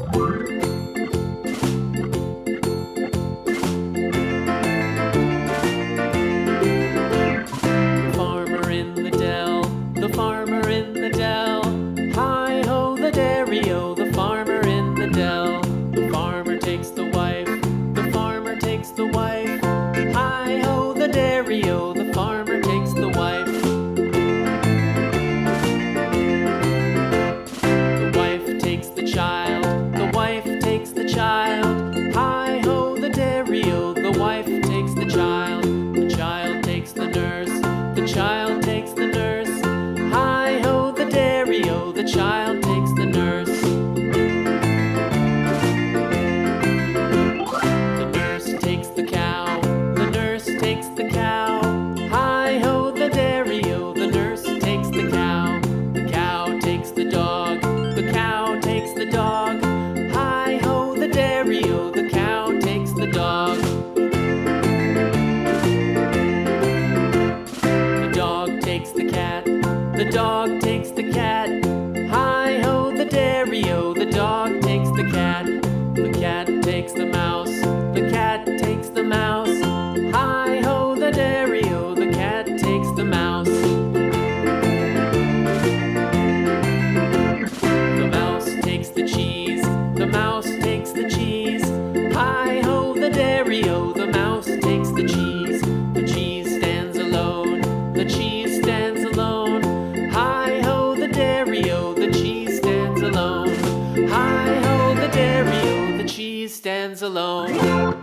Farmer in the dell, the farmer in the dell. Hi-ho the dairy-o, the farmer in the dell. The farmer takes the wife, the farmer takes the wife. Hi-ho the dairy-o, the farmer takes the wife. The wife takes the child, the wife takes the child. Hi-ho the dairy-o, the wife takes the child. The child takes the nurse, the child takes the nurse. Hi-ho the dairy-o, the child takes the nurse. The nurse takes the cow, the nurse takes the cow. Hi-ho the dairy-o, the nurse takes the cow. The cow takes the dog, the cow takes the dog. Hi-ho the dairy-o, the cow takes the dog. The dog takes the cat, the dog takes the cat. Hi-ho the dairy-o, the dog takes the cat. The cat takes the mouse, the cat takes the mouse. Hi-ho the dairy-o, the cat takes the mouse. The mouse takes the cheese, the mouse takes the cheese. Hi-ho the dairy-o, the mouse takes the cheese. The cheese stands alone, the cheese stands alone. Hi-ho the dairy-o, the cheese stands alone. Hi-ho the dairy-o, the cheese stands alone.